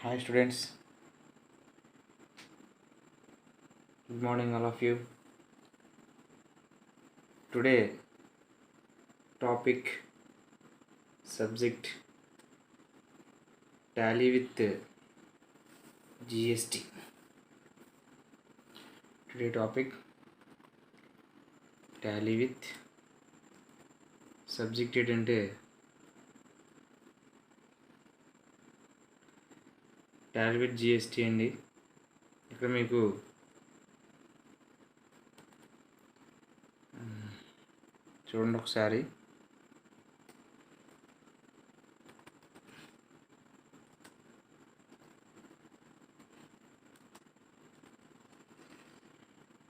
Hi students, good morning all of you. Today topic subject tally with GST. Today topic tally with subject ఏంటంటే tally with GST అండి. ఇక్కడ మీకు చూడండి ఒకసారి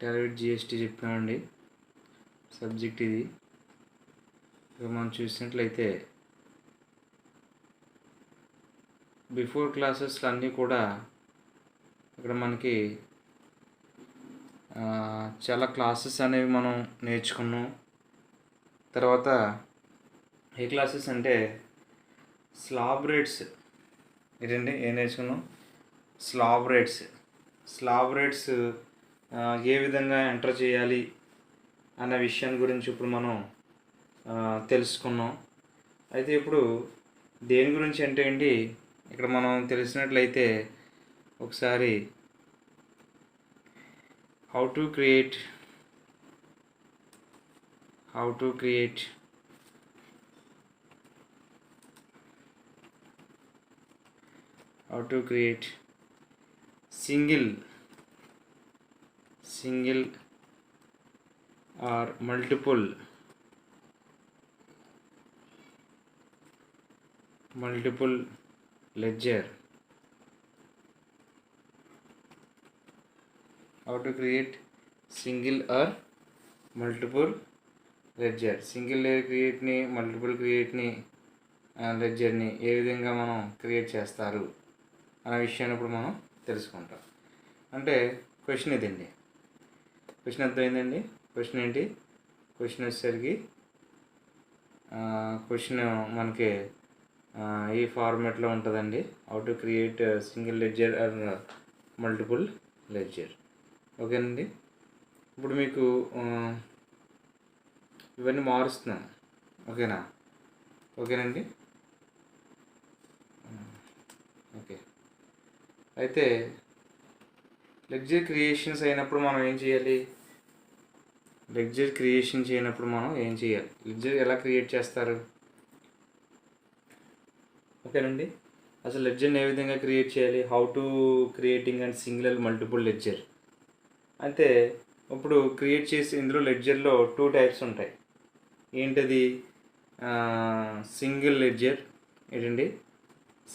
tally with GST చెప్పామండి. Subject ఇది. ఇక మనం చూసినట్లయితే బిఫోర్ క్లాసెస్లు అన్నీ కూడా ఇక్కడ మనకి చాలా క్లాసెస్ అనేవి మనం నేర్చుకున్నాం. తర్వాత ఏ క్లాసెస్ అంటే స్లాబ్ రేట్స్ ఏంటండి ఏం నేర్చుకున్నాం? స్లాబ్ రేట్స్ ఏ విధంగా ఎంటర్ చేయాలి అన్న విషయం గురించి ఇప్పుడు మనం తెలుసుకున్నాం. అయితే ఇప్పుడు దేని గురించి అంటే ఏంటి ఇక్కడ మనం తెలిసినట్లయితే ఒకసారి how to create single or multiple ledger. How to create single or multiple ledger. Single క్రియేట్ని మల్టిపుల్ క్రియేట్ని లెడ్జర్ని ఏ విధంగా మనం క్రియేట్ చేస్తారు అనే విషయాన్ని ఇప్పుడు మనం తెలుసుకుంటాం. అంటే క్వశ్చన్ ఇదండి. క్వశ్చన్ అర్థమైందండి. క్వశ్చన్ ఏంటి? క్వశ్చన్ వచ్చేసరికి క్వశ్చన్ మనకి ఈ ఫార్మాట్లో ఉంటుందండి. How to create single ledger or multiple ledger. ఓకేనండి. ఇప్పుడు మీకు ఇవన్నీ మారుస్తున్నాను. ఓకేనండి. ఓకే. అయితే లెడ్జర్ క్రియేషన్స్ అయినప్పుడు మనం ఏం చేయాలి? లెడ్జర్ ఎలా క్రియేట్ చేస్తారు? ఓకేనండి. అసలు లెడ్జర్ని ఏ విధంగా క్రియేట్ చేయాలి? How to creating and single multiple ledger. అయితే ఇప్పుడు క్రియేట్ చేసి ఇందులో లెడ్జర్లో 2 టైప్స్ ఉంటాయి. ఏంటది? సింగిల్ లెడ్జర్ ఏంటండి?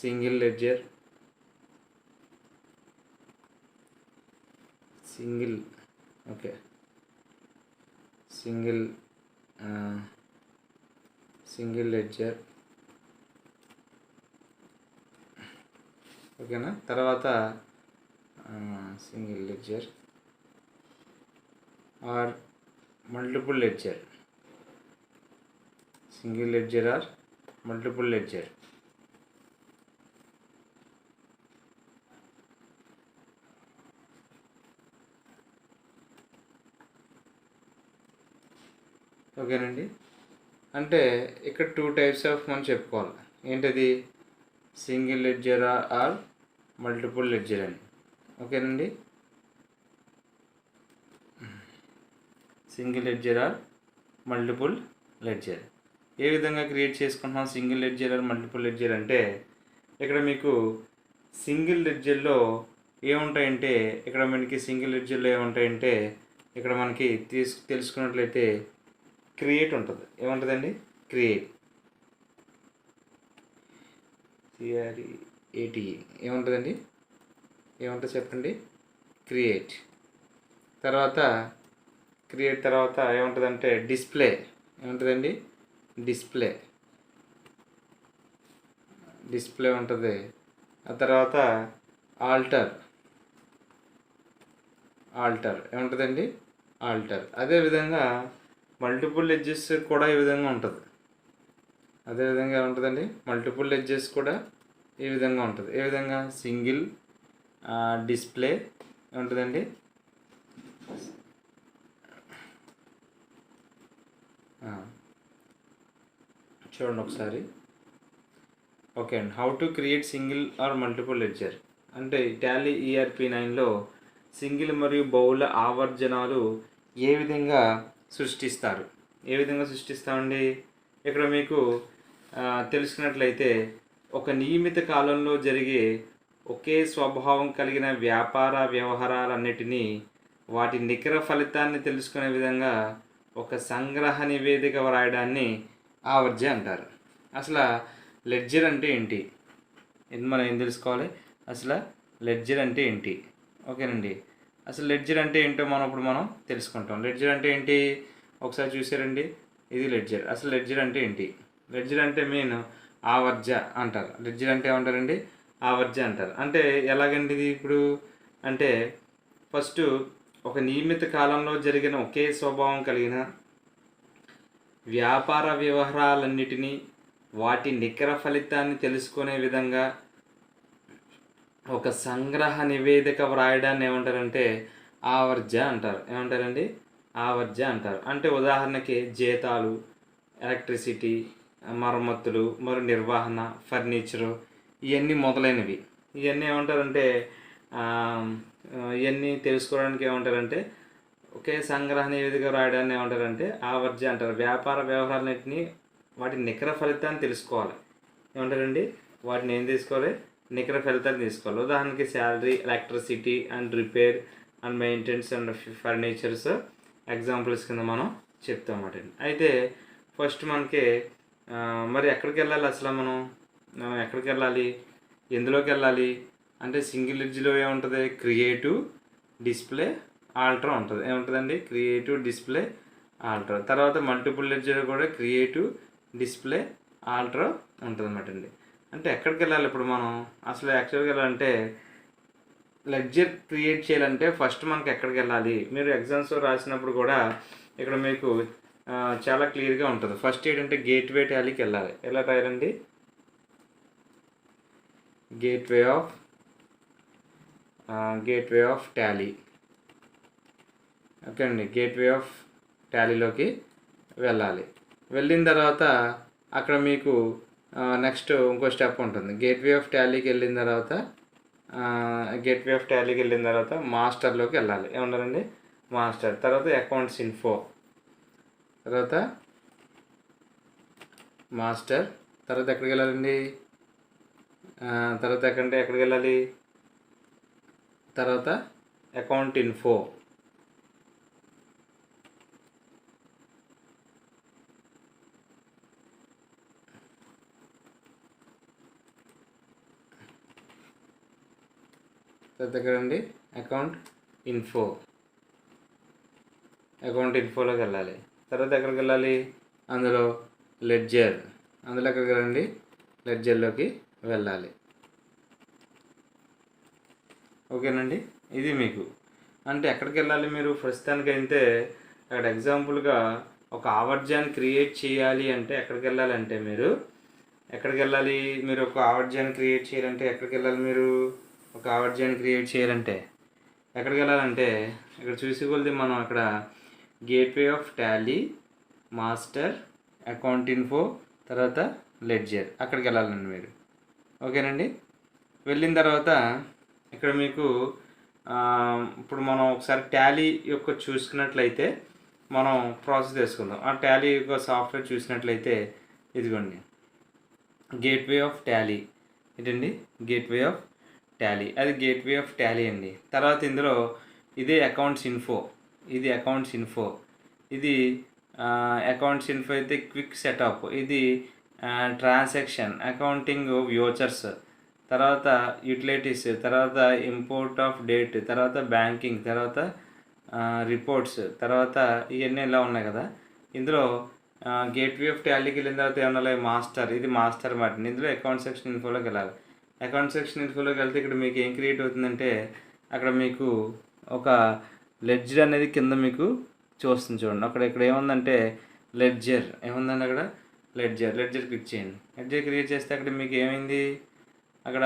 Single ledger. ఓకేనా? తర్వాత single ledger or multiple ledger. ఓకేనండి. అంటే ఇక్కడ 2 టైప్స్ ఆఫ్ మనం చెప్పుకోవాలి. ఏంటది? Single ledger or multiple ledger అని. ఓకేనండి. Single ledger or multiple ledger ఏ విధంగా క్రియేట్ చేసుకుంటున్నాం? Single ledger or multiple ledger అంటే ఇక్కడ మీకు సింగిల్ లెడ్జర్లో ఏముంటాయంటే ఇక్కడ మనకి తెలుసుకున్నట్లయితే క్రియేట్ ఉంటుంది. ఏముంటుందండి? క్రియేట్. CREATE ఏముంటుందండి? ఏముంటుంది చెప్పండి? క్రియేట్. తర్వాత ఏముంటుందంటే డిస్ప్లే. ఏముంటుందండి? డిస్ప్లే ఉంటుంది. ఆ తర్వాత ఆల్టర్ ఏముంటుందండి? ఆల్టర్. అదేవిధంగా మల్టిపుల్ ఎడ్జెస్ కూడా ఈ విధంగా ఉంటుంది. మల్టిపుల్ ఎడ్జెస్ కూడా ఈ విధంగా ఉంటుంది. ఏ విధంగా? సింగిల్ డిస్ప్లే ఉంటుందండి. చూడండి ఒకసారి. ఓకే అండి. How to create single or multiple ledger అంటే టాలీ ERP9లో సింగిల్ మరియు బహుళ ఆవర్జనాలు ఏ విధంగా సృష్టిస్తారు? ఏ విధంగా సృష్టిస్తామండి? ఇక్కడ మీకు తెలుసుకున్నట్లయితే ఒక నియమిత కాలంలో జరిగే ఒకే స్వభావం కలిగిన వ్యాపార వ్యవహారాలన్నిటినీ వాటి నికర ఫలితాన్ని తెలుసుకునే విధంగా ఒక సంగ్రహ నివేదిక వ్రాయడాన్ని ఆవర్జ అంటారు. అసలు లెడ్జర్ అంటే ఏంటి? ఇది మనం ఏం తెలుసుకోవాలి? అసలు లెడ్జర్ అంటే ఏంటి? ఓకేనండి. అసలు లెడ్జర్ అంటే ఏంటో మనం తెలుసుకుంటాం. లెడ్జర్ అంటే ఏంటి ఒకసారి చూసారండి. ఇది లెడ్జర్. అసలు లెడ్జర్ అంటే ఏంటి? లెడ్జర్ అంటే మెయిన్ ఆవర్జ అంటారు. లెడ్జర్ అంటే ఏమంటారండి? ఆవర్జ అంటారు. అంటే ఎలాగండి ఇది ఇప్పుడు అంటే ఫస్ట్ ఒక నియమిత కాలంలో జరిగిన ఒకే స్వభావం కలిగిన వ్యాపార వ్యవహారాలన్నిటినీ వాటి నికర ఫలితాన్ని తెలుసుకునే విధంగా ఒక సంగ్రహ నివేదిక వ్రాయడాన్ని ఏమంటారంటే ఆవర్జ అంటారు. ఏమంటారండి? ఆవర్జ అంటారు. అంటే ఉదాహరణకి జీతాలు, ఎలక్ట్రిసిటీ, మరమ్మతులు, మరియు నిర్వహణ, ఫర్నిచరు, ఇవన్నీ మొదలైనవి. ఇవన్నీ ఏమంటారంటే ఇవన్నీ తెలుసుకోవడానికి ఏమంటారంటే ఒకే సంగ్రహ నివేదిక రాయడాన్ని ఏమంటారంటే ఆవర్జ అంటారు. వ్యాపార వ్యవహారాలన్నింటినీ వాటి నికర ఫలితాన్ని తెలుసుకోవాలి. ఏమంటారండి? వాటిని ఏం తీసుకోవాలి? నికర ఫలితాన్ని తీసుకోవాలి. ఉదాహరణకి salary, electricity and repair and maintenance and furnitures examples కింద మనం చెప్తామన్నమాట. అయితే ఫస్ట్ మనకి మరి ఎక్కడికి వెళ్ళాలి? అసలు మనం ఎక్కడికి వెళ్ళాలి? ఎందులోకి వెళ్ళాలి అంటే సింగిల్ లెడ్జ్లో ఏముంటుంది? క్రియేటివ్ డిస్ప్లే ఆల్ట్రా ఉంటుంది. ఏముంటుందండి? Creative display ultra. తర్వాత మల్టిపుల్ లెడ్జర్ కూడా క్రియేటివ్ డిస్ప్లే ఆల్ట్రా ఉంటుంది అన్నమాట అండి. అంటే ఎక్కడికి వెళ్ళాలి ఇప్పుడు మనం? అసలు యాక్చువల్గా వెళ్ళాలంటే లెడ్జర్ క్రియేట్ చేయాలంటే ఫస్ట్ మనకి ఎక్కడికి వెళ్ళాలి? మీరు ఎగ్జామ్స్ రాసినప్పుడు కూడా ఇక్కడ మీకు చాలా క్లియర్గా ఉంటుంది. ఫస్ట్ ఏంటంటే గేట్వే టాలీకి వెళ్ళాలి. ఎలా రాయాలండి? Gateway of Tally. ఓకే అండి. గేట్వే ఆఫ్ టాలీలోకి వెళ్ళాలి. వెళ్ళిన తర్వాత అక్కడ మీకు నెక్స్ట్ ఇంకో స్టెప్ ఉంటుంది. గేట్వే ఆఫ్ టాలీకి వెళ్ళిన తర్వాత మాస్టర్లోకి వెళ్ళాలి. ఏమన్నారండి? మాస్టర్. తర్వాత అకౌంట్స్ ఇన్ఫో. తర్వాత మాస్టర్. తర్వాత ఎక్కడికి వెళ్ళాలండి? తర్వాత ఎక్కడికి వెళ్ళాలి? తర్వాత అకౌంట్ ఇన్ఫో. తర్వాత ఎక్కడండి? అకౌంట్ ఇన్ఫోలోకి వెళ్ళాలి. తర్వాత ఎక్కడికి వెళ్ళాలి? అందులో లెడ్జర్. అందులో ఎక్కడికి వెళ్ళండి? లెడ్జర్లోకి వెళ్ళాలి. ఓకేనండి. ఇది మీకు అంటే ఎక్కడికి వెళ్ళాలి మీరు ప్రస్తుతానికి అయితే అక్కడ ఎగ్జాంపుల్గా ఒక ఆవర్జాన్ని క్రియేట్ చేయాలి అంటే ఎక్కడికి వెళ్ళాలంటే మీరు ఒక ఆవర్జాన్ని క్రియేట్ చేయాలంటే ఎక్కడికి వెళ్ళాలి? మీరు ఒక ఆవర్జాన్ని క్రియేట్ చేయాలంటే ఎక్కడికి వెళ్ళాలంటే ఇక్కడ చూసుకోగలితే మనం అక్కడ gateway of Tally, master, account info, తర్వాత లెడ్జర్ అక్కడికి వెళ్ళాలండి మీరు. ఓకేనండి. వెళ్ళిన తర్వాత ఇక్కడ మీకు ఇప్పుడు మనం ఒకసారి టాలీ యొక్క చూసుకున్నట్లయితే మనం ప్రాసెస్ చేసుకుందాం. ఆ టాలీ యొక్క సాఫ్ట్వేర్ చూసినట్లయితే ఇదిగోండి గేట్వే ఆఫ్ టాలీ. ఇదండి గేట్వే ఆఫ్ టాలీ. అది గేట్వే ఆఫ్ టాలీ అండి. తర్వాత ఇందులో ఇదే అకౌంట్స్ ఇన్ఫో. ఇది అకౌంట్స్ ఇన్ఫో అయితే క్విక్ సెటప్. ఇది ట్రాన్సాక్షన్, అకౌంటింగ్ వ్యూచర్స్, తర్వాత యూటిలిటీస్, తర్వాత ఇంపోర్ట్ ఆఫ్ డేట్, తర్వాత బ్యాంకింగ్, తర్వాత రిపోర్ట్స్, తర్వాత ఇవన్నీ ఇలా ఉన్నాయి కదా. ఇందులో గేట్వే ఆఫ్ టాలీకి వెళ్ళిన తర్వాత ఏమన్నా మాస్టర్. ఇది మాస్టర్ మాట. ఇందులో అకౌంట్ సెక్షన్ ఇన్ఫోలోకి వెళ్ళాలి. అకౌంట్ సెక్షన్ ఇన్ఫోలోకి వెళ్తే ఇక్కడ మీకు ఏం క్రియేట్ అవుతుందంటే అక్కడ మీకు ఒక లెడ్జర్ అనేది కింద మీకు చూస్తుంది. చూడండి ఇక్కడ ఏముందంటే లెడ్జర్. ఏముందండి అక్కడ? లెడ్జర్ క్లిక్ చేయండి. లెడ్జర్ క్రియేట్ చేస్తే అక్కడ మీకు ఏమైంది? అక్కడ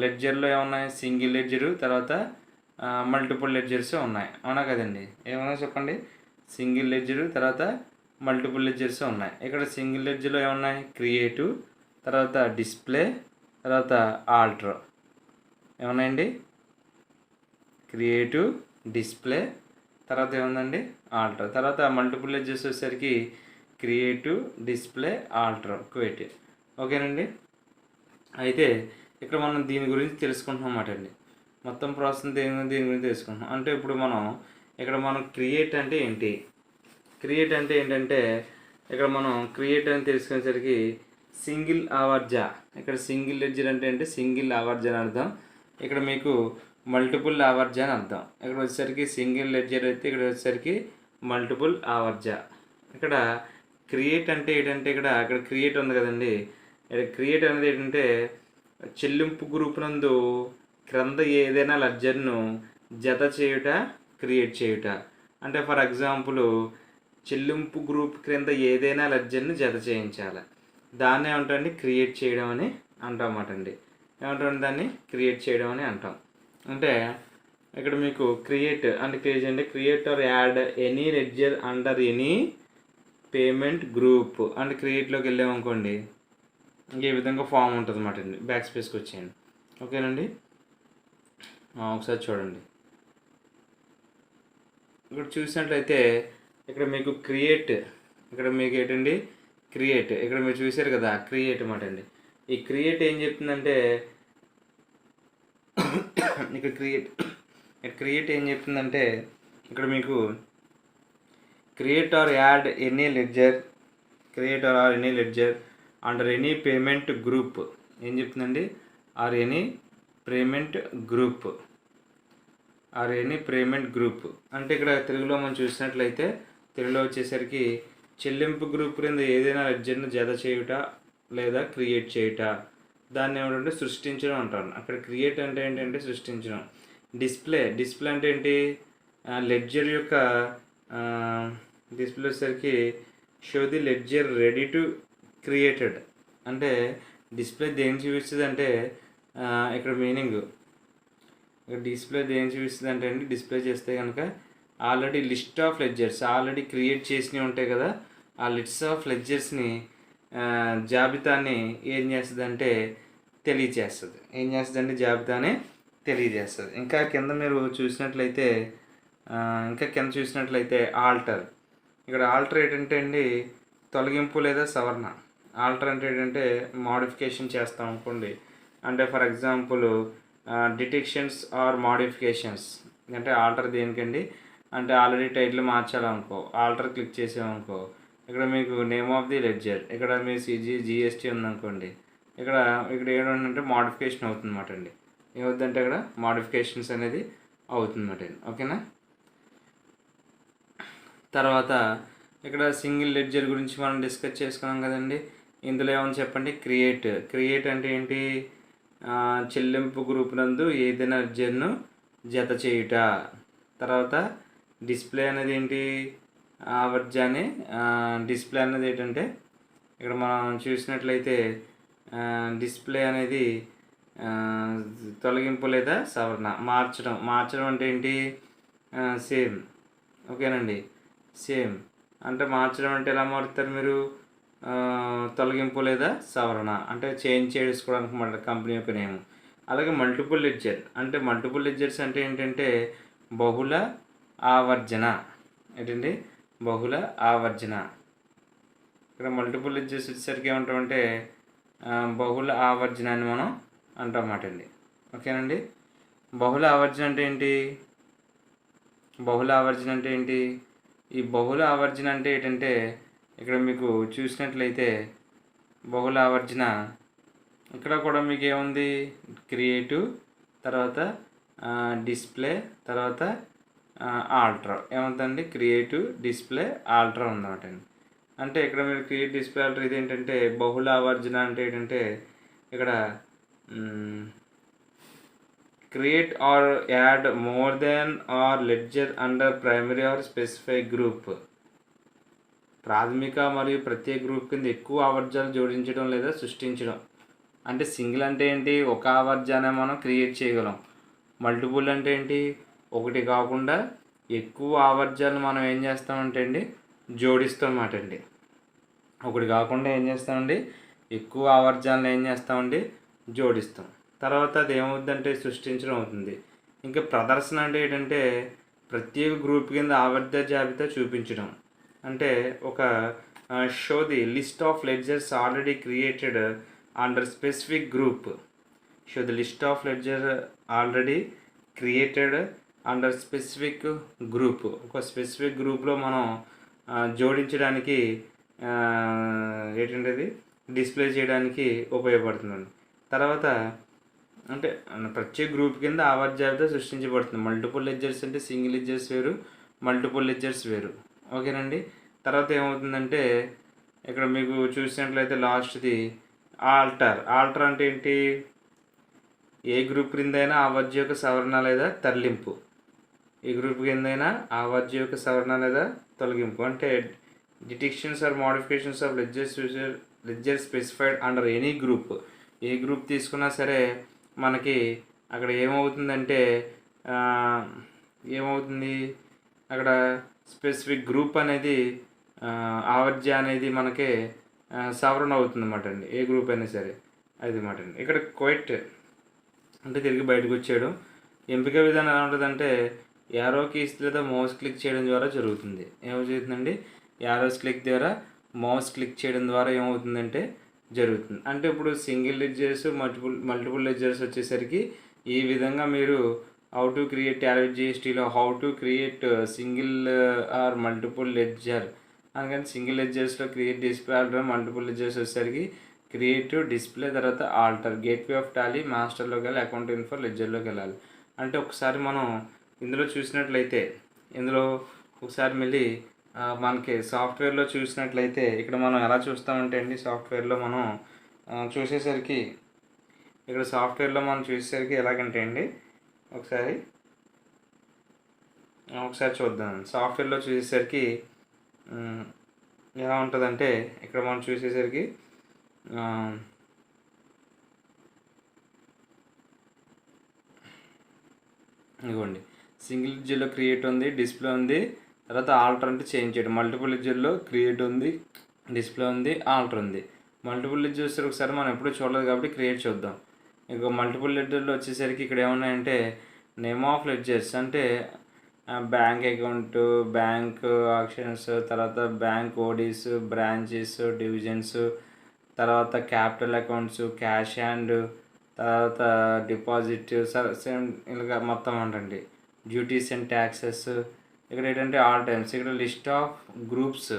లెడ్జర్లో ఏమున్నాయి, సింగిల్ లెడ్జరు, తర్వాత మల్టిపుల్ లెడ్జర్స్ ఉన్నాయి, అవునా కదండి? ఏమన్నా చెప్పండి, సింగిల్ లెడ్జరు తర్వాత మల్టిపుల్ లెడ్జర్స్ ఉన్నాయి. ఇక్కడ సింగిల్ లెడ్జర్లో ఏమున్నాయి, క్రియేటివ్, తర్వాత డిస్ప్లే, తర్వాత ఆల్టర్ ఏమున్నాయండి, క్రియేటివ్, డిస్ప్లే, తర్వాత ఏముందండి, ఆల్టర్. తర్వాత మల్టిపుల్ లెడ్జర్స్ వచ్చేసరికి క్రియేటివ్, డిస్ప్లే, ఆల్టర్, క్విట్. ఓకేనండి. అయితే ఇక్కడ మనం దీని గురించి తెలుసుకుంటున్నాం అన్నమాట అండి. మొత్తం ప్రాసెస్ దీని గురించి తెలుసుకుంటున్నాం. అంటే ఇప్పుడు మనం క్రియేట్ అంటే ఏంటి, క్రియేట్ అంటే ఏంటంటే ఇక్కడ మనం క్రియేట్ అని తెలుసుకునేసరికి సింగిల్ ఆవర్జ, ఇక్కడ సింగిల్ లెడ్జర్ అంటే ఏంటి, సింగిల్ ఆవర్జ అని అర్థం. ఇక్కడ మీకు మల్టిపుల్ ఆవర్జ అని అర్థం. ఇక్కడ వచ్చేసరికి సింగిల్ లెడ్జర్ అయితే ఇక్కడ వచ్చేసరికి మల్టిపుల్ ఆవర్జ. ఇక్కడ క్రియేట్ అంటే ఏంటంటే ఇక్కడ క్రియేట్ ఉంది కదండి, ఇక్కడ క్రియేట్ అనేది ఏంటంటే చెల్లింపు గ్రూప్ నందు క్రింద ఏదైనా లెడ్జర్ను జత చేయుట, క్రియేట్ చేయుట. అంటే ఫర్ ఎగ్జాంపుల్ చెల్లింపు గ్రూప్ క్రింద ఏదైనా లెడ్జర్ని జత చేయించాలి, దాన్ని ఏమంటారండి, క్రియేట్ చేయడం అని అంటామన్నమాట అండి. ఏమంటాం, దాన్ని క్రియేట్ చేయడం అని అంటాం. అంటే ఇక్కడ మీకు క్రియేట్ అంటే create or add any ledger under any payment group అంటే క్రియేట్లోకి వెళ్ళామనుకోండి, ఇంకే విధంగా ఫామ్ ఉంటుంది అన్నమాట అండి. బ్యాక్ స్పేస్కి వచ్చేయండి. ఓకేనండి. ఒకసారి చూడండి, ఇక్కడ చూసినట్లయితే ఇక్కడ మీకు క్రియేట్, ఇక్కడ మీకు ఏంటండి క్రియేట్, ఇక్కడ మీరు చూసారు కదా క్రియేట్ అన్నమాట అండి. ఈ క్రియేట్ ఏం చెప్తుందంటే ఇక్కడ క్రియేట్ ఏం చెప్తుందంటే ఇక్కడ మీకు create or add any ledger, create or any ledger under any payment group ఏం చెప్తుందండి, or any payment group, or any payment group. అంటే ఇక్కడ తెలుగులో మనం చూసినట్లయితే తెలుగులో వచ్చేసరికి చెల్లింపు గ్రూప్ క్రింద ఏదైనా లెడ్జర్ను జత చేయుట లేదా క్రియేట్ చేయుట, దాన్ని ఏమిటంటే సృష్టించడం అంటారు. అక్కడ క్రియేట్ అంటే ఏంటంటే సృష్టించడం. డిస్ప్లే అంటే ఏంటి, లెడ్జర్ యొక్క డిస్ప్లే వచ్చేసరికి show the ledger ready to created. అంటే డిస్ప్లే దేని చూపిస్తుంది అంటే ఇక్కడ మీనింగ్, ఇక్కడ డిస్ప్లే దేని చూపిస్తుంది అంటే అండి, డిస్ప్లే చేస్తే కనుక already list of ledgers already create చేసినవి ఉంటాయి కదా, ఆ లిస్ట్ ఆఫ్ లెడ్జర్స్ని జాబితాని ఏం చేస్తుంది అంటే తెలియజేస్తుంది. ఏం చేస్తుందంటే జాబితాని తెలియజేస్తుంది. ఇంకా కింద మీరు చూసినట్లయితే ఆల్టర్. ఇక్కడ ఆల్టర్ ఏంటంటే అండి తొలగింపు లేదా సవరణ. ఆల్టర్ అంటే ఏంటంటే మోడిఫికేషన్ చేస్తాం అనుకోండి. అంటే for example detections or modifications. అంటే ఆల్టర్ దేనికండి అంటే ఆల్రెడీ టైటిల్ మార్చాలనుకో, ఆల్టర్ క్లిక్ చేసామనుకో, ఇక్కడ మీకు నేమ్ ఆఫ్ ది లెడ్జర్, ఇక్కడ మీ జిఎస్టీ ఉందనుకోండి, ఇక్కడ ఏంటంటే మోడిఫికేషన్ అవుతుంది అన్నమాట అండి. ఏమవుతుందంటే ఇక్కడ మోడిఫికేషన్స్ అనేది అవుతుందన్నమాట అండి. ఓకేనా. తర్వాత ఇక్కడ సింగిల్ లెడ్జర్ గురించి మనం డిస్కస్ చేసుకున్నాం కదండి. ఇందులో ఏమని చెప్పండి, క్రియేట్ అంటే ఏంటి, చెల్లింపు గ్రూప్ నందు ఏదైనా లెడ్జర్ను జత చేయుట. తర్వాత డిస్ప్లే అనేది ఏంటి, ఆవర్జాన్ని డిస్ప్లే అనేది ఏంటంటే ఇక్కడ మనం చూసినట్లయితే డిస్ప్లే అనేది తొలగింపు లేదా సవరణ. మార్చడం అంటే ఏంటి, సేమ్. ఓకేనండి, సేమ్ అంటే మార్చడం అంటే ఎలా మారుతారు మీరు, తొలగింపు లేదా సవరణ అంటే చేంజ్ చేసుకోవడానికి మన కంపెనీ యొక్క నేమ్. అలాగే మల్టిపుల్ లెడ్జర్ అంటే మల్టిపుల్ లెడ్జర్స్ అంటే ఏంటంటే బహుళ ఆవర్జన. ఏంటండి, బహుళ ఆవర్జన. ఇక్కడ మల్టిపుల్ లెడ్జర్స్ వచ్చేసరికి ఏమంటామంటే బహుళ ఆవర్జన అని మనం అంటామన్నమాట అండి. ఓకేనండి. బహుళ ఆవర్జన అంటే ఏంటి, ఈ బహుళ ఆవర్జన అంటే ఏంటంటే ఇక్కడ మీకు చూసినట్లయితే బహుళ ఆవర్జన ఇక్కడ కూడా మీకు ఏముంది, క్రియేటివ్, తర్వాత డిస్ప్లే, తర్వాత ఆల్టర్. ఏముందండి, క్రియేటివ్, డిస్ప్లే, ఆల్టర్ ఉందన్నమాట అండి. అంటే ఇక్కడ మీరు క్రియేట్, డిస్ప్లే, ఆల్టర్ ఇదేంటంటే బహుళ ఆవర్జన అంటే ఏంటంటే ఇక్కడ create or add more than or ledger under primary or specify group. ప్రాథమిక మరియు ప్రత్యేక గ్రూప్ కింద ఎక్కువ ఆవర్జాలు జోడించడం లేదా సృష్టించడం. అంటే సింగిల్ అంటే ఏంటి, ఒక ఆవర్జాన్ని మనం క్రియేట్ చేయగలం. మల్టిపుల్ అంటే ఏంటి, ఒకటి కాకుండా ఎక్కువ ఆవర్జాలను మనం ఏం చేస్తామంటే అండి జోడిస్తాం అన్నమాట అండి. ఒకటి కాకుండా ఏం చేస్తామండి, ఎక్కువ ఆవర్జాలను ఏం చేస్తామండి జోడిస్తాం. తర్వాత అది ఏమవుతుందంటే సృష్టించడం అవుతుంది. ఇంకా ప్రదర్శన అంటే ఏంటంటే ప్రత్యేక గ్రూప్ కింద ఆవర్త జాబితా చూపించడం. అంటే ఒక show the list of ledgers already created under specific group. Show the list of ledger already created under specific group. ఒక స్పెసిఫిక్ గ్రూప్లో మనం జోడించడానికి ఏంటంటే డిస్ప్లే చేయడానికి ఉపయోగపడుతుందండి. తర్వాత అంటే ప్రత్యేక గ్రూప్ కింద ఆవర్త జాబితా సృష్టించబడుతుంది. మల్టిపుల్ లెడ్జర్స్ అంటే సింగిల్ లెడ్జర్స్ వేరు, మల్టిపుల్ లెడ్జర్స్ వేరు. ఓకేనండి. తర్వాత ఏమవుతుందంటే ఇక్కడ మీకు చూసినట్లయితే లాస్ట్ది ఆల్టర్. ఆల్టర్ అంటే ఏంటి, ఏ గ్రూప్ క్రిందైనా ఆవర్త యొక్క సవరణ లేదా తరలింపు. ఏ గ్రూప్ కిందైనా ఆవర్త యొక్క సవరణ లేదా తొలగింపు. అంటే detections or modifications of ledger specified under any group. ఏ గ్రూప్ తీసుకున్నా సరే మనకి అక్కడ ఏమవుతుందంటే ఏమవుతుంది, అక్కడ స్పెసిఫిక్ గ్రూప్ అనేది ఆవర్జ అనేది మనకి సవరణ అవుతుంది అన్నమాట అండి. ఏ గ్రూప్ అయినా సరే అది మాట అండి. ఇక్కడ క్వైట్ అంటే తిరిగి బయటకు వచ్చేయడం. ఎంపిక విధానం ఎలా ఉంటుందంటే యారో కీస్ లేదా మౌస్ క్లిక్ చేయడం ద్వారా జరుగుతుంది. ఏమవుతుందండి, యారోస్ క్లిక్ ద్వారా మౌస్ క్లిక్ చేయడం ద్వారా ఏమవుతుందంటే జరుగుతుంది. అంటే ఇప్పుడు సింగిల్ లెడ్జర్స్ మల్టిపుల్ లెడ్జర్స్ వచ్చేసరికి ఈ విధంగా మీరు హౌ టు క్రియేట్ టాలెంట్ జిఎస్టీలో how to create single or multiple ledger అందుకని సింగిల్ లెడ్జర్స్లో create display alter, multiple ledgers వచ్చేసరికి క్రియేటివ్ డిస్ప్లే, తర్వాత ఆల్టర్, గేట్వే ఆఫ్ టాలీ, మాస్టర్లోకి వెళ్ళి అకౌంట్ ఇన్ఫో లెడ్జర్లోకి వెళ్ళాలి. అంటే ఒకసారి మనం ఇందులో చూసినట్లయితే ఇందులో ఒకసారి మళ్ళీ మనకి సాఫ్ట్వేర్లో చూసినట్లయితే ఇక్కడ మనం ఎలా చూస్తామంటే అండి సాఫ్ట్వేర్లో మనం చూసేసరికి ఇక్కడ సాఫ్ట్వేర్లో మనం చూసేసరికి ఎలాగంటే అండి ఒకసారి చూద్దాం. సాఫ్ట్వేర్లో చూసేసరికి ఎలా ఉంటుందంటే ఇక్కడ మనం చూసేసరికి ఇదిగోండి సింగిల్ లెడ్జర్లో క్రియేట్ ఉంది, డిస్ప్లే ఉంది, తర్వాత ఆల్టర్ అంటే చేంజ్ చేయడం. మల్టిపుల్ లెడ్జర్లో క్రియేట్ ఉంది, డిస్ప్లే ఉంది, ఆల్టర్ ఉంది. మల్టిపుల్ లెడ్జర్స్ ఒకసారి మనం ఎప్పుడూ చూడలేదు కాబట్టి క్రియేట్ చూద్దాం. ఇక మల్టిపుల్ లెడ్జర్లో వచ్చేసరికి ఇక్కడ ఏమున్నాయంటే నేమ్ ఆఫ్ లెడ్జర్స్ అంటే బ్యాంక్ అకౌంట్, బ్యాంక్ ఆక్షన్స్, తర్వాత బ్యాంక్ ఓడీస్, బ్రాంచెస్, డివిజన్స్, తర్వాత క్యాపిటల్ అకౌంట్స్, క్యాష్ అండ్ తర్వాత డిపాజిట్ సేమ్ ఇలాగ మొత్తం అంటండి. Duties and taxes. ఇక్కడ ఏంటంటే ఆల్ టైమ్స్. ఇక్కడ లిస్ట్ ఆఫ్ గ్రూప్స్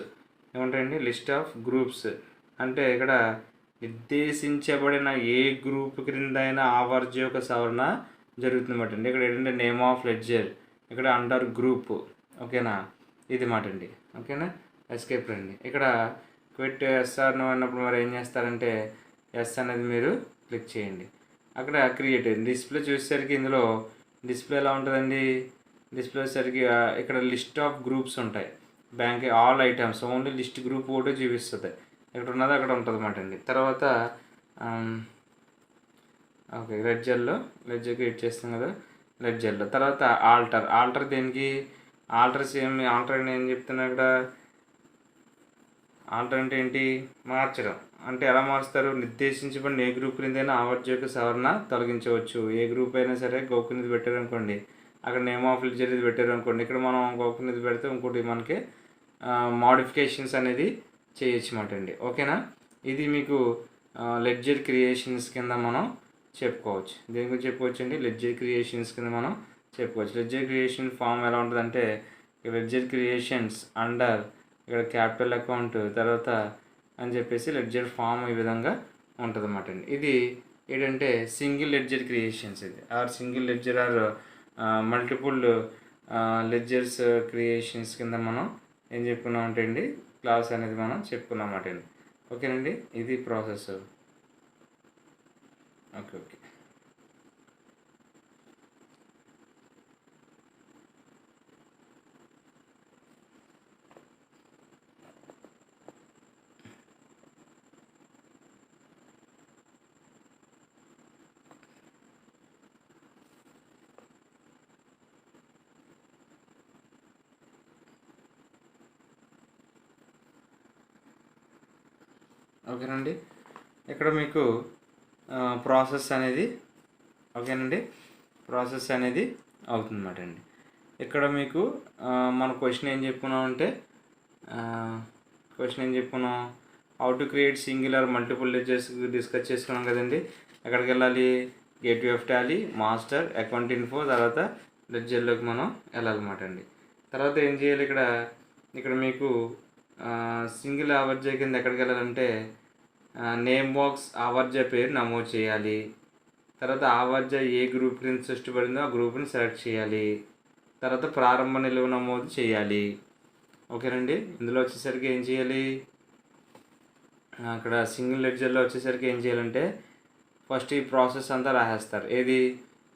ఏమంటాయండి, లిస్ట్ ఆఫ్ గ్రూప్స్ అంటే ఇక్కడ నిర్దేశించబడిన ఏ గ్రూప్ క్రింద అయినా ఆవర్జ యొక్క సవరణ జరుగుతుందన్నమాట అండి. ఇక్కడ ఏంటంటే నేమ్ ఆఫ్ లెడ్జర్, ఇక్కడ అండర్ గ్రూప్. ఓకేనా, ఇది మాట అండి. ఓకేనా, ఎస్కేప్ రండి. ఇక్కడ క్విట్ ఎస్ఆర్ అన్నప్పుడు మరి ఏం చేస్తారంటే ఎస్ అనేది మీరు క్లిక్ చేయండి. అక్కడ క్రియేట్ అయింది. డిస్ప్లే చూసేసరికి ఇందులో డిస్ప్లే ఎలా ఉంటుందండి, డిస్ప్లే వచ్చేసరికి ఇక్కడ లిస్ట్ ఆఫ్ గ్రూప్స్ ఉంటాయి. Bank all items only list group ఒకటి చూపిస్తుంది. ఇక్కడ ఉన్నది అక్కడ ఉంటుంది అన్నమాట అండి. తర్వాత ఓకే లెడ్జర్లో లెడ్జర్ క్రియేట్ చేస్తాం కదా లెడ్జర్లో. తర్వాత ఆల్టర్ దేనికి, ఆల్టర్ సేమ్ ఆల్టర్ అని ఏం చెప్తున్నా ఇక్కడ, ఆల్టర్ అంటే ఏంటి, మార్చడం. అంటే ఎలా మారుస్తారు, నిర్దేశించబడిన ఏ గ్రూప్ క్రిందైనా ఆవర్జ యొక్క సవరణ తొలగించవచ్చు. ఏ గ్రూప్ అయినా సరే గోకునిది పెట్టారు అనుకోండి, అక్కడ నేమ్ ఆఫ్ లెడ్జర్ ఇది పెట్టారు అనుకోండి, ఇక్కడ మనం గోకునిది పెడితే ఇంకోటి మనకి మోడిఫికేషన్స్ అనేది చేయొచ్చు అన్నమాట అండి. ఓకేనా, ఇది మీకు లెడ్జర్ క్రియేషన్స్ కింద మనం చెప్పుకోవచ్చు. దేని గురించి చెప్పుకోవచ్చు అండి, లెడ్జర్ క్రియేషన్స్ కింద మనం చెప్పుకోవచ్చు. లెడ్జర్ క్రియేషన్ ఫామ్ ఎలా ఉంటుందంటే లెడ్జర్ క్రియేషన్స్ అండర్ ఇక్కడ క్యాపిటల్ అకౌంట్ తర్వాత అని చెప్పేసి లెడ్జర్ ఫామ్ ఈ విధంగా ఉంటుంది అన్నమాట అండి. ఇది ఏంటంటే సింగిల్ లెడ్జర్ క్రియేషన్స్. ఇది or single ledger or multiple ledgers creations కింద మనం ఏం చెప్పుకున్నామంటే అండి క్లాస్ అనేది మనం చెప్పుకున్నాం అన్నమాట అండి. ఓకేనండి, ఇది ప్రాసెస్. ఓకే. ఓకేనండి. ఇక్కడ మీకు ప్రాసెస్ అనేది ఓకేనండి, ప్రాసెస్ అనేది అవుతుందన్నమాట అండి. ఇక్కడ మీకు మన క్వశ్చన్ ఏం చెప్పుకున్నామంటే how to create single or multiple ledgers discuss చేసుకున్నాం కదండి. ఎక్కడికి వెళ్ళాలి? Gateway of Tally, master, account info, తర్వాత లెడ్జర్లోకి మనం వెళ్ళాలన్నమాట అండి. తర్వాత ఏం చేయాలి? ఇక్కడ మీకు సింగిల్ ఆవర్జ కింద ఎక్కడికి వెళ్ళాలంటే నేమ్ బాక్స్ ఆవర్జ పేరు నమోదు చేయాలి. తర్వాత ఆవర్జ ఏ గ్రూప్ కింద సృష్టిపడిందో ఆ గ్రూప్ని సెలెక్ట్ చేయాలి. తర్వాత ప్రారంభ నిలువ నమోదు చేయాలి. ఓకేనండి. ఇందులో వచ్చేసరికి ఏం చేయాలి? అక్కడ సింగిల్ లెడ్జర్లో వచ్చేసరికి ఏం చేయాలంటే ఫస్ట్ ఈ ప్రాసెస్ అంతా రాసేస్తారు.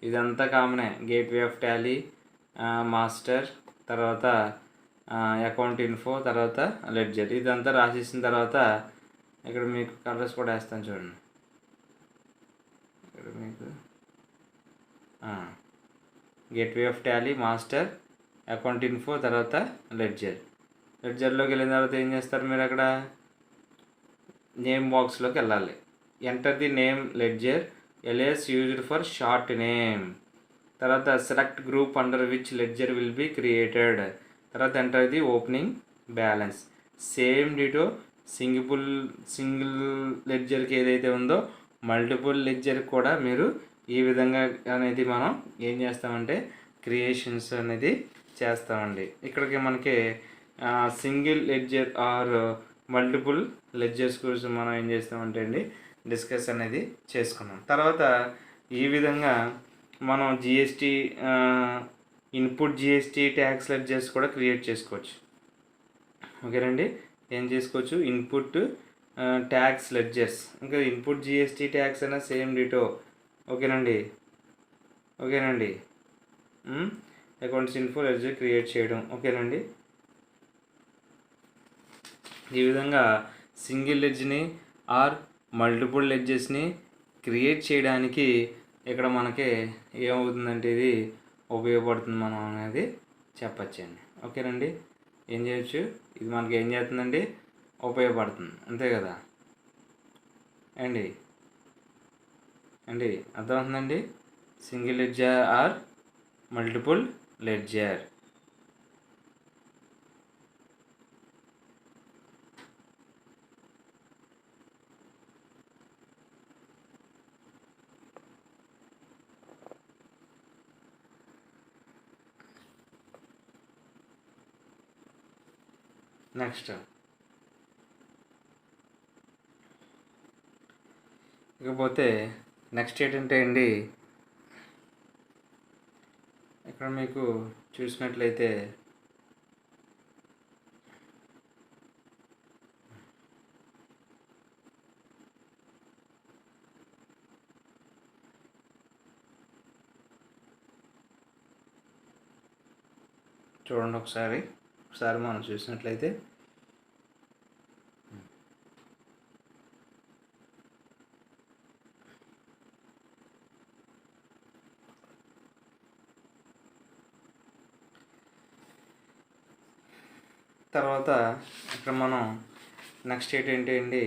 ఇదంతా కామనే. గేట్వే ఆఫ్ టాలీ, మాస్టర్, తర్వాత అకౌంట్ ఇన్ఫో, తర్వాత లెడ్జర్, ఇదంతా రాసేసిన తర్వాత ఇక్కడ మీకు కలర్స్ కూడా వేస్తాను చూడండి. ఇక్కడ మీకు gateway of Tally, master, account info, తర్వాత లెడ్జర్లోకి వెళ్ళిన తర్వాత ఏం చేస్తారు? మీరు అక్కడ నేమ్ బాక్స్లోకి వెళ్ళాలి. Enter the name ledger alias used for short name. తర్వాత select group under which ledger will be created. తర్వాత enter the opening balance. Same ditto single లెడ్జర్కి ఏదైతే ఉందో మల్టిపుల్ లెడ్జర్కి కూడా మీరు ఈ విధంగా అనేది మనం ఏం చేస్తామంటే క్రియేషన్స్ అనేది చేస్తామండి. ఇక్కడికి మనకి single ledger or multiple ledgers గురించి మనం ఏం చేస్తామంటే అండి డిస్కస్ అనేది చేసుకున్నాం. తర్వాత ఈ విధంగా మనం GST input GST tax ledgers కూడా క్రియేట్ చేసుకోవచ్చు. ఓకేనండి. ఏం చేసుకోవచ్చు? Input tax ledgers. ఇంకా ఇన్పుట్ జిఎస్టీ ట్యాక్స్ అయినా సేమ్ డిటో. ఓకేనండి. అకౌంట్స్ ఇన్ఫో లెడ్జర్ క్రియేట్ చేయడం. ఓకేనండి. ఈ విధంగా సింగిల్ లెడ్జ్ని ఆర్ మల్టిపుల్ లెడ్జెస్ని క్రియేట్ చేయడానికి ఇక్కడ మనకి ఏమవుతుందంటే ఇది ఉపయోగపడుతుంది మనం అనేది చెప్పచ్చండి. ఓకేనండి. ఏం చేయొచ్చు? ఇది మనకి ఏం చేస్తుందండి? ఉపయోగపడుతుంది. అంతే కదా అండి. అర్థమవుతుందండి? Single ledger or multiple ledger. Next ఇకపోతే నెక్స్ట్ ఏంటంటే అండి ఇక్కడ మీకు చూసినట్లయితే చూడండి ఒకసారి మనం చూసినట్లయితే తర్వాత ఇక్కడ మనం నెక్స్ట్ ఏంటి అండి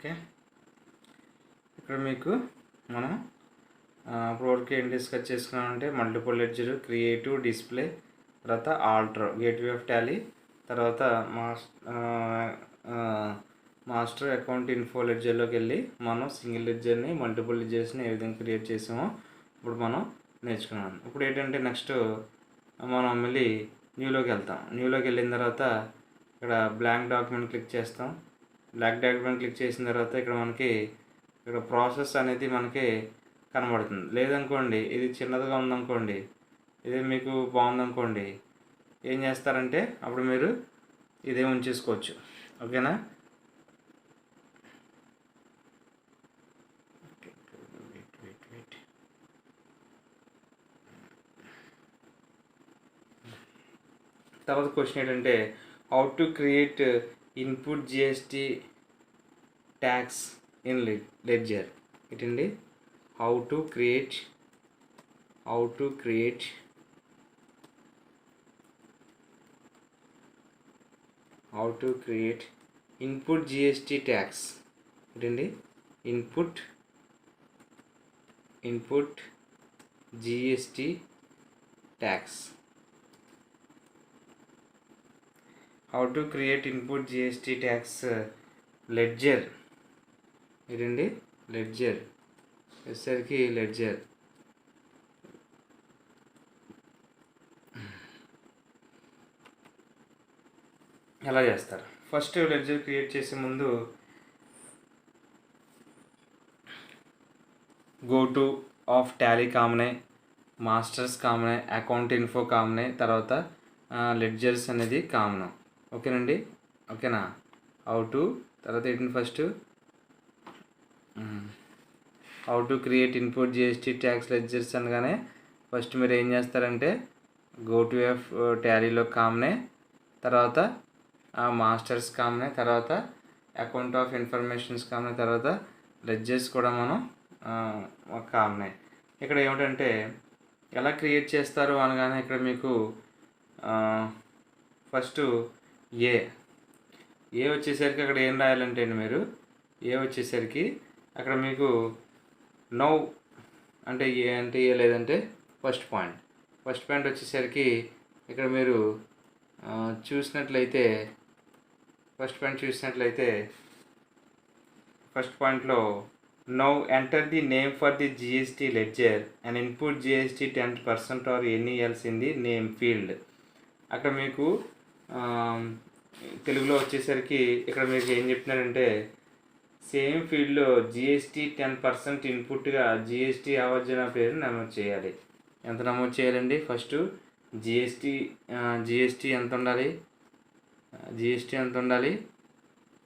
ఓకే, ఇక్కడ మీకు మనం ఇప్పటివరకు ఏం డిస్కస్ చేసుకున్నామంటే మల్టిపుల్ లెడ్జర్, క్రియేటివ్, డిస్ప్లే, తర్వాత ఆల్టర్, గేట్వే ఆఫ్ టాలీ, తర్వాత మాస్టర్ అకౌంట్ ఇన్ఫో లెడ్జర్లోకి వెళ్ళి మనం సింగిల్ లెడ్జర్ని మల్టిపుల్ లెడ్జర్స్ని ఏ విధంగా క్రియేట్ చేసామో ఇప్పుడు మనం నేర్చుకున్నాం. ఇప్పుడు ఏంటంటే నెక్స్ట్ మనం మళ్ళీ న్యూలోకి వెళ్తాం. న్యూలోకి వెళ్ళిన తర్వాత ఇక్కడ బ్లాంక్ డాక్యుమెంట్ క్లిక్ చేస్తాం. బ్లాంక్ డాక్యుమెంట్ క్లిక్ చేసిన తర్వాత ఇక్కడ మనకి ఇక్కడ ప్రాసెస్ అనేది మనకి కనబడుతుంది. లేదనుకోండి ఇది చిన్నదిగా ఉందనుకోండి, ఇది మీకు బాగుందనుకోండి, ఏం చేస్తారంటే అప్పుడు మీరు ఇదే ఉంచేసుకోవచ్చు. ఓకేనా? తర్వాత క్వశ్చన్ ఏంటంటే how to create input GST tax in ledger. ఏంటండి how to create input GST tax. ఏంటండి input GST tax. How to create input GST tax ledger. ఏంటండి లెడ్జర్ వచ్చేసరికి లెడ్జర్ ఎలా చేస్తారు? ఫస్ట్ లెడ్జర్ క్రియేట్ చేసే ముందు గో టు ఆఫ్ టాలీ కామనే, masters కామనే, అకౌంట్ ఇన్ఫో కామనే, తర్వాత లెడ్జర్స్ అనేది కామన్. ఓకేనండి? ఓకేనా? హౌ టు తర్వాత ఏంటంటే first how to create input GST tax ledgers అనగానే ఫస్ట్ మీరు ఏం చేస్తారంటే గో టు ఎఫ్ టాలీలో కామనే, తర్వాత మాస్టర్స్ కామనే, తర్వాత అకౌంట్ ఆఫ్ ఇన్ఫర్మేషన్స్ కామనే, తర్వాత లెడ్జర్స్ కూడా మనం కామనే. ఇక్కడ ఏమిటంటే ఎలా క్రియేట్ చేస్తారు అనగానే ఇక్కడ మీకు ఫస్ట్ ఏ వచ్చేసరికి అక్కడ ఏం రాయాలంటే మీరు ఏ వచ్చేసరికి అక్కడ మీకు నో అంటే ఏ అంటే ఏ లేదంటే ఫస్ట్ పాయింట్ వచ్చేసరికి ఇక్కడ మీరు చూసినట్లయితే ఫస్ట్ పాయింట్లో now enter the name for the GST ledger and input GST 10% or any else in the name field. అక్కడ మీకు తెలుగులో వచ్చేసరికి ఇక్కడ మీకు ఏం చెప్తున్నారంటే సేమ్ ఫీల్డ్లో జిఎస్టీ 10% ఇన్పుట్గా జిఎస్టీ ఆవర్జన పేరు నమోదు చేయాలి. ఎంత నమోదు చేయాలండి? ఫస్ట్ జిఎస్టీ ఎంత ఉండాలి?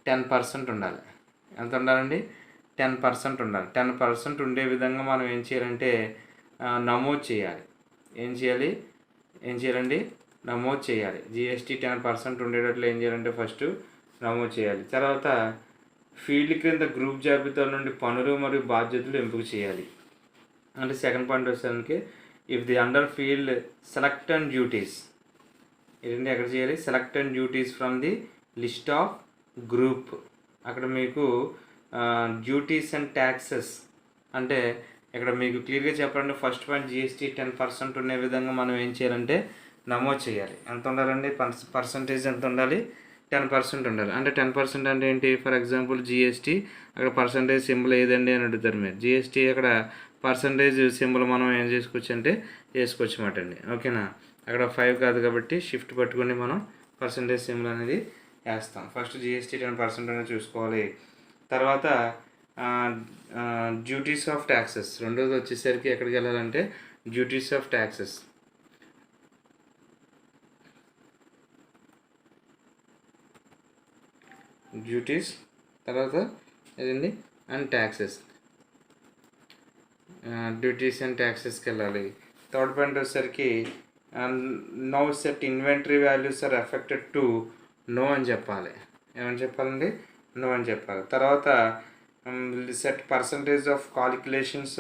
10% ఉండాలి. ఎంత ఉండాలండి? 10% ఉండాలి. 10% ఉండే విధంగా మనం ఏం చేయాలంటే నమోదు చేయాలి. ఏం చేయాలండి? నమోదు చేయాలి. జిఎస్టీ 10% ఉండేటట్లు ఏం చేయాలంటే ఫస్ట్ నమోదు చేయాలి. తర్వాత ఫీల్డ్ క్రింద గ్రూప్ జాబితా నుండి పనులు మరియు బాధ్యతలు ఎంపిక చేయాలి. అంటే సెకండ్ పాయింట్ వచ్చేసరికి if the under field select and duties. ఏంటంటే ఎక్కడ చేయాలి? Select and duties from the list of group. అక్కడ మీకు డ్యూటీస్ అండ్ ట్యాక్సెస్ అంటే ఇక్కడ మీకు క్లియర్గా చెప్పాలంటే ఫస్ట్ పాయింట్ జిఎస్టీ 10% ఉండే విధంగా మనం ఏం చేయాలంటే నమోదు చేయాలి. ఎంత ఉండాలండి? పర్సంటేజ్ ఎంత ఉండాలి? 10% ఉండాలి. అంటే 10% అంటే ఏంటి? ఫర్ ఎగ్జాంపుల్ జిఎస్టీ అక్కడ పర్సంటేజ్ సింబల్ ఏదండి అని అడుగుతారు మీరు. జిఎస్టీ అక్కడ పర్సంటేజ్ సింబల్ మనం ఏం చేసుకోవచ్చు అంటే వేసుకోవచ్చు అన్నమాట అండి. ఓకేనా? అక్కడ 5 కాదు కాబట్టి షిఫ్ట్ పట్టుకొని మనం పర్సంటేజ్ సింబల్ అనేది వేస్తాం. ఫస్ట్ జిఎస్టీ 10% అనేది చూసుకోవాలి. తర్వాత డ్యూటీస్ ఆఫ్ ట్యాక్సెస్. రెండోది వచ్చేసరికి ఎక్కడికి వెళ్ళాలంటే డ్యూటీస్ ఆఫ్ ట్యాక్సెస్. డ్యూటీస్ తర్వాత ఏదండి అండ్ ట్యాక్సెస్. డ్యూటీస్ అండ్ ట్యాక్సెస్కి వెళ్ళాలి. థర్డ్ పాయింట్ వచ్చేసరికి no set inventory values are affected to no అని చెప్పాలి. ఏమని చెప్పాలండి? నో అని చెప్పాలి. తర్వాత సెట్ పర్సంటేజ్ ఆఫ్ కాలిక్యులేషన్స్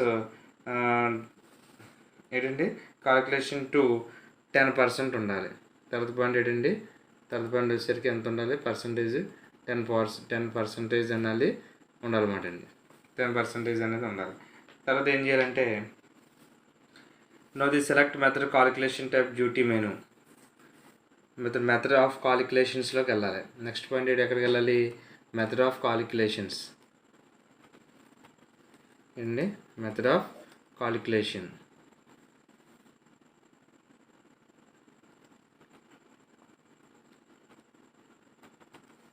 ఏంటండి కాలిక్యులేషన్ టు 10% ఉండాలి. తర్వాత పాయింట్ ఏంటండి? థర్డ్ పాయింట్ వచ్చేసరికి ఎంత ఉండాలి? పర్సంటేజ్ 10% ఉండాలి. ఉండాలన్నమాట అండి. 10% అనేది ఉండాలి. తర్వాత ఏం చేయాలంటే now the select method calculation type duty menu. Method of కాలిక్యులేషన్స్లోకి వెళ్ళాలి. నెక్స్ట్ పాయింట్ ఎక్కడికి వెళ్ళాలి? మెథడ్ ఆఫ్ కాలిక్యులేషన్స్ అండి. Method of calculation.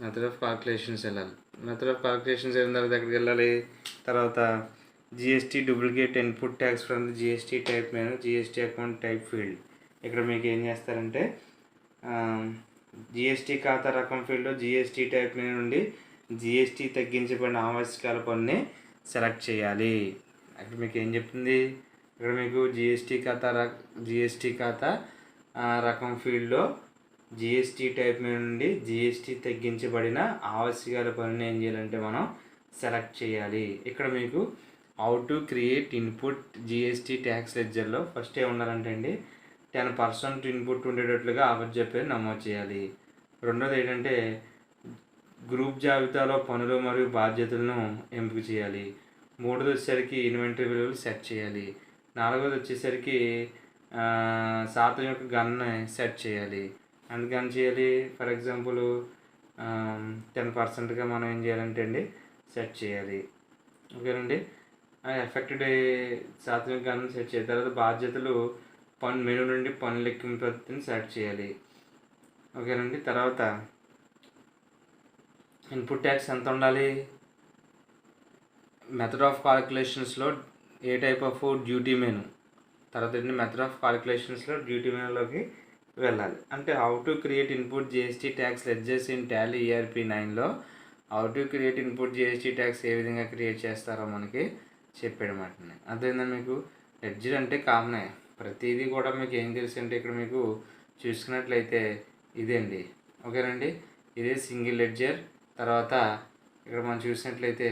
Method of calculations వెళ్ళాలి. మెథడ్ ఆఫ్ కాలిక్యులేషన్స్ వెళ్ళిన తర్వాత ఎక్కడికి వెళ్ళాలి? తర్వాత GST duplicate input tax from the GST type menu GST account type field. ఇక్కడ మీకు ఏం చేస్తారంటే జిఎస్టీ ఖాతా రకం ఫీల్డ్లో జిఎస్టీ టైప్ మెనూ నుండి జిఎస్టీ తగ్గించబడిన ఆవశ్యకాల పన్నుని సెలెక్ట్ చేయాలి. అక్కడ మీకు ఏం చెప్తుంది? ఇక్కడ మీకు జిఎస్టీ ఖాతా రకం ఫీల్డ్లో జిఎస్టీ టైప్ మెనూ నుండి జిఎస్టీ తగ్గించబడిన ఆవశ్యకాల పన్నుని ఏం చేయాలంటే మనం సెలెక్ట్ చేయాలి. ఇక్కడ మీకు how to create input GST tax లెడ్జర్లో ఫస్ట్ ఏ ఉండాలంటే అండి 10% ఇన్పుట్ ఉండేటట్లుగా అప్పచెప్పేది నమోదు చేయాలి. రెండోది ఏంటంటే గ్రూప్ జాబితాలో పనులు మరియు బాధ్యతలను ఎంపిక చేయాలి. మూడోది వచ్చేసరికి ఇన్వెంటరీ విలువలు సెట్ చేయాలి. నాలుగోది వచ్చేసరికి శాతం యొక్క గణన సెట్ చేయాలి. అందుకని చేయాలి ఫర్ ఎగ్జాంపుల్ 10%గా మనం ఏం చేయాలంటే అండి సెట్ చేయాలి. ఓకేనండి. ఎఫెక్టెడ్ శాతం యొక్క గణన సెట్ చేయాలి. తర్వాత బాధ్యతలు మెనూ నుండి పన్ను లెక్కింపు పద్ధతిని సెట్ చేయాలి. ఓకేనండి. తర్వాత ఇన్పుట్ ట్యాక్స్ ఎంత ఉండాలి? మెథడ్ ఆఫ్ కాలిక్యులేషన్స్లో a type of duty menu. తర్వాత మెథడ్ ఆఫ్ కాలిక్యులేషన్స్లో డ్యూటీ మెనూలోకి వెళ్ళాలి. అంటే how to create input GST tax ledgers in Tally ERP 9లో how to create input GST tax ఏ విధంగా క్రియేట్ చేస్తారో మనకి చెప్పాడన్నమాట. అదేంటంటే మీకు లెడ్జర్ అంటే కామనే, ప్రతిదీ కూడా మీకు ఏం తెలుసు అంటే ఇక్కడ మీకు చూసుకున్నట్లయితే ఇదేండి. ఓకేనండి. ఇదే సింగిల్ లెడ్జర్. తర్వాత ఇక్కడ మనం చూసినట్లయితే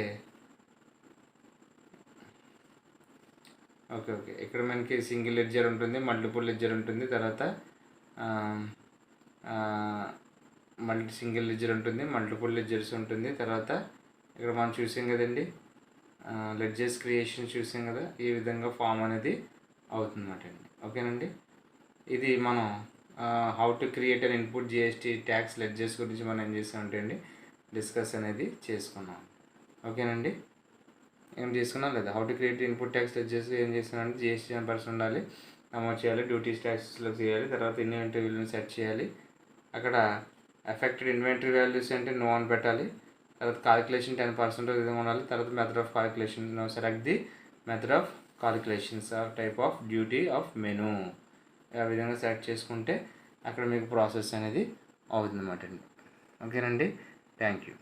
ఓకే ఇక్కడ మనకి సింగిల్ లెడ్జర్ ఉంటుంది, మల్టిపుల్ లెడ్జర్ ఉంటుంది, తర్వాత సింగిల్ లెడ్జర్ ఉంటుంది, మల్టిపుల్ లెడ్జర్స్ ఉంటుంది. తర్వాత ఇక్కడ మనం చూసాం కదండి లెడ్జర్స్ క్రియేషన్ చూసాం కదా, ఈ విధంగా ఫామ్ అనేది అవుతుందన్నమాట అండి. ఓకేనండి. ఇది మనం how to create and input GST tax ledgers గురించి మనం ఏం చేసామంటే అండి డిస్కస్ అనేది చేసుకున్నాం. ఓకేనండి. ఏం చేసుకున్నాం లేదా how to create input tax ledgers ఏం చేస్తున్నామంటే జిఎస్టీ 10% ఉండాలి, నమోదు చేయాలి, డ్యూటీస్ ట్యాక్స్లో చేయాలి. తర్వాత ఇన్వెంటరీ వాల్యూని సెట్ చేయాలి. అక్కడ ఎఫెక్టెడ్ ఇన్వెంటరీ వాల్యూస్ అంటే నో అని పెట్టాలి. తర్వాత కాలిక్యులేషన్ 10% విధంగా ఉండాలి. తర్వాత method of calculation select the method of calculations type of duty of menu. ఆ విధంగా సెలెక్ట్ చేసుకుంటే అక్కడ మీకు ప్రాసెస్ అనేది అవుతుందన్నమాట అండి. ఓకేనండి. Thank you.